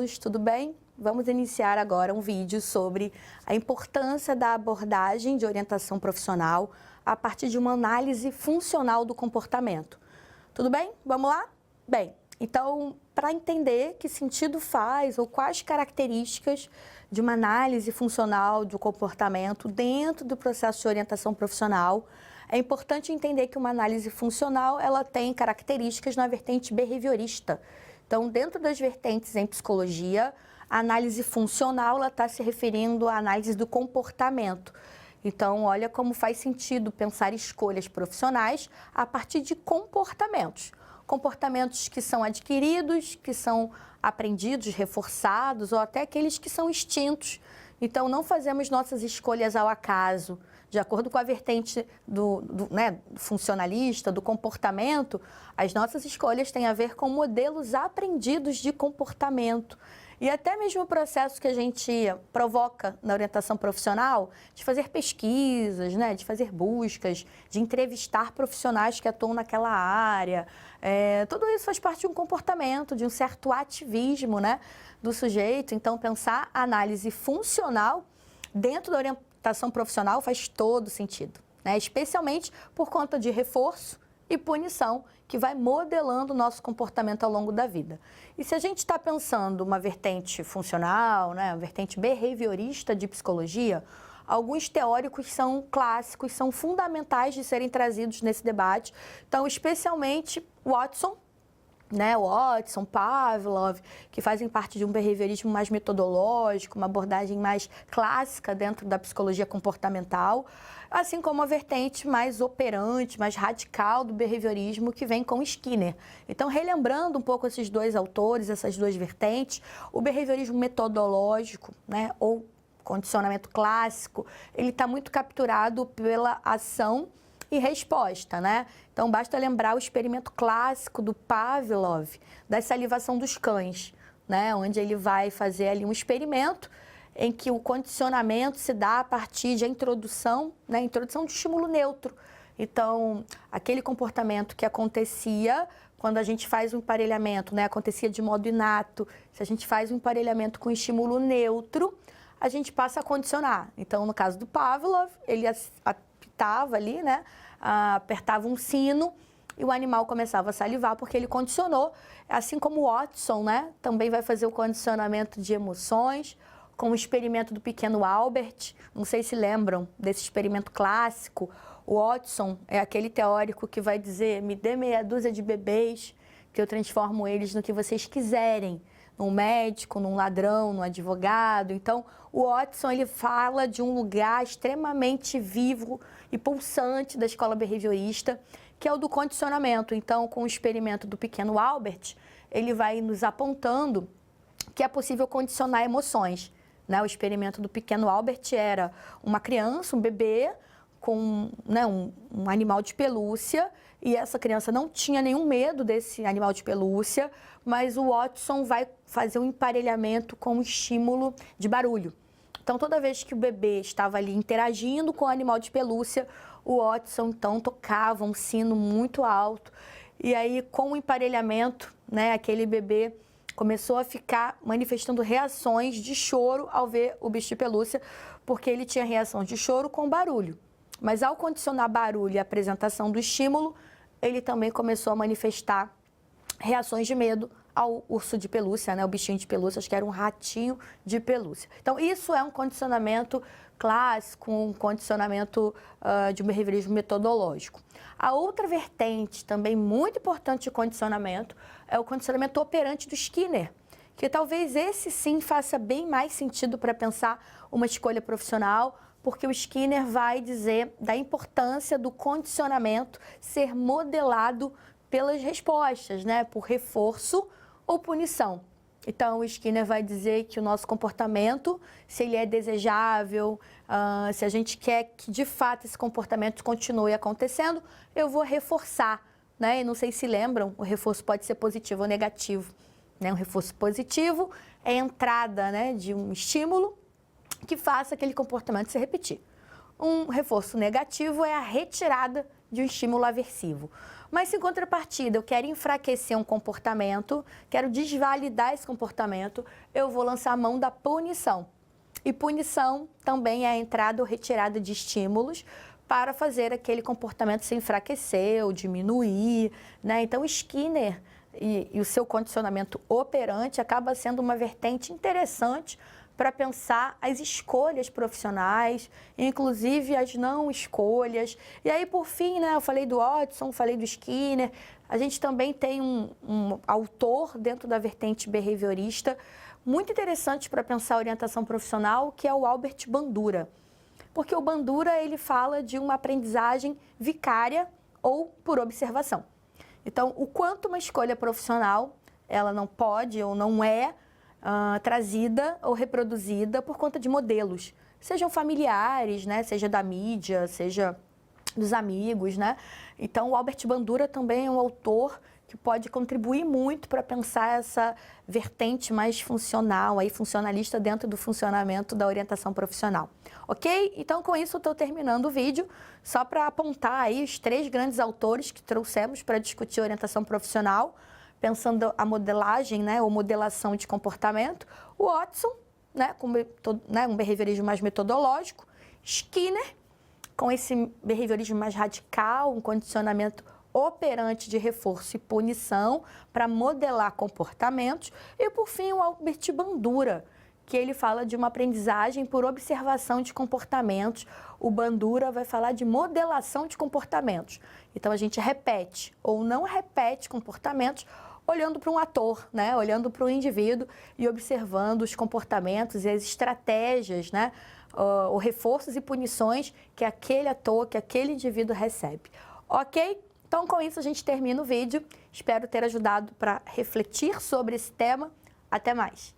alunos, tudo bem? Vamos iniciar agora um vídeo sobre a importância da abordagem de orientação profissional a partir de uma análise funcional do comportamento. Tudo bem? Vamos lá? Bem, então, para entender que sentido faz ou quais características de uma análise funcional do comportamento dentro do processo de orientação profissional, é importante entender que uma análise funcional ela tem características na vertente behaviorista. Então, dentro das vertentes em psicologia, a análise funcional está se referindo à análise do comportamento. Então, olha como faz sentido pensar escolhas profissionais a partir de comportamentos. Comportamentos que são adquiridos, que são aprendidos, reforçados, ou até aqueles que são extintos. Então, não fazemos nossas escolhas ao acaso. De acordo com a vertente do funcionalista, do comportamento, as nossas escolhas têm a ver com modelos aprendidos de comportamento. E até mesmo o processo que a gente provoca na orientação profissional, de fazer pesquisas, de fazer buscas, de entrevistar profissionais que atuam naquela área. Tudo isso faz parte de um comportamento, de um certo ativismo do sujeito. Então, pensar a análise funcional dentro da orientação profissional faz todo sentido, especialmente por conta de reforço e punição, que vai modelando o nosso comportamento ao longo da vida. E se a gente está pensando uma vertente funcional, uma vertente behaviorista de psicologia, alguns teóricos são clássicos, são fundamentais de serem trazidos nesse debate. Então, especialmente Watson, Pavlov, que fazem parte de um behaviorismo mais metodológico, uma abordagem mais clássica dentro da psicologia comportamental, assim como a vertente mais operante, mais radical do behaviorismo que vem com Skinner. Então, relembrando um pouco esses dois autores, essas duas vertentes, o behaviorismo metodológico, ou condicionamento clássico, ele está muito capturado pela ação e resposta, Então, basta lembrar o experimento clássico do Pavlov, da salivação dos cães, onde ele vai fazer ali um experimento em que o condicionamento se dá a partir de introdução de estímulo neutro. Então, aquele comportamento que acontecia quando a gente faz um emparelhamento, acontecia de modo inato, se a gente faz um emparelhamento com estímulo neutro, a gente passa a condicionar. Então, no caso do Pavlov, ele apitava ali, apertava um sino e o animal começava a salivar porque ele condicionou. Assim como o Watson, também vai fazer o condicionamento de emoções com o experimento do pequeno Albert. Não sei se lembram desse experimento clássico. O Watson é aquele teórico que vai dizer: me dê meia dúzia de bebês que eu transformo eles no que vocês quiserem. Num médico, num ladrão, num advogado. Então, o Watson ele fala de um lugar extremamente vivo e pulsante da escola behaviorista, que é o do condicionamento. Então, com o experimento do pequeno Albert, ele vai nos apontando que é possível condicionar emoções. O experimento do pequeno Albert era uma criança, um bebê, com um animal de pelúcia, e essa criança não tinha nenhum medo desse animal de pelúcia, mas o Watson vai fazer um emparelhamento com um estímulo de barulho. Então, toda vez que o bebê estava ali interagindo com o animal de pelúcia, o Watson, então, tocava um sino muito alto. E aí, com o emparelhamento, aquele bebê começou a ficar manifestando reações de choro ao ver o bicho de pelúcia, porque ele tinha reação de choro com barulho. Mas, ao condicionar barulho e a apresentação do estímulo, ele também começou a manifestar reações de medo ao urso de pelúcia, o bichinho de pelúcia, acho que era um ratinho de pelúcia. Então, isso é um condicionamento clássico, um condicionamento de um behaviorismo metodológico. A outra vertente, também muito importante de condicionamento, é o condicionamento operante do Skinner, que talvez esse sim faça bem mais sentido para pensar uma escolha profissional, porque o Skinner vai dizer da importância do condicionamento ser modelado pelas respostas, por reforço ou punição. Então, o Skinner vai dizer que o nosso comportamento, se ele é desejável, se a gente quer que, de fato, esse comportamento continue acontecendo, eu vou reforçar, E não sei se lembram, o reforço pode ser positivo ou negativo, Um reforço positivo é a entrada, de um estímulo que faça aquele comportamento se repetir. Um reforço negativo é a retirada de um estímulo aversivo. Mas se em contrapartida eu quero enfraquecer um comportamento, quero desvalidar esse comportamento, eu vou lançar a mão da punição. E punição também é a entrada ou retirada de estímulos para fazer aquele comportamento se enfraquecer ou diminuir, né? Então, Skinner e o seu condicionamento operante acaba sendo uma vertente interessante para pensar as escolhas profissionais, inclusive as não escolhas. E aí, por fim, né, eu falei do Watson, falei do Skinner, a gente também tem um autor dentro da vertente behaviorista muito interessante para pensar a orientação profissional, que é o Albert Bandura. Porque o Bandura, ele fala de uma aprendizagem vicária ou por observação. Então, o quanto uma escolha profissional, ela não pode ou não é trazida ou reproduzida por conta de modelos, sejam familiares, né, seja da mídia, seja dos amigos, né? Então, o Albert Bandura também é um autor que pode contribuir muito para pensar essa vertente mais funcional, aí, funcionalista dentro do funcionamento da orientação profissional. Ok? Então, com isso, eu estou terminando o vídeo, só para apontar aí os 3 grandes autores que trouxemos para discutir orientação profissional, pensando a modelagem, né, ou modelação de comportamento, o Watson, né, com um behaviorismo mais metodológico, Skinner, com esse behaviorismo mais radical, um condicionamento operante de reforço e punição para modelar comportamentos, e por fim o Albert Bandura, que ele fala de uma aprendizagem por observação de comportamentos. O Bandura vai falar de modelação de comportamentos. Então a gente repete ou não repete comportamentos olhando para um ator, né? Olhando para o indivíduo e observando os comportamentos e as estratégias, né? Os reforços e punições que aquele ator, que aquele indivíduo recebe. Ok? Então, com isso, a gente termina o vídeo. Espero ter ajudado para refletir sobre esse tema. Até mais!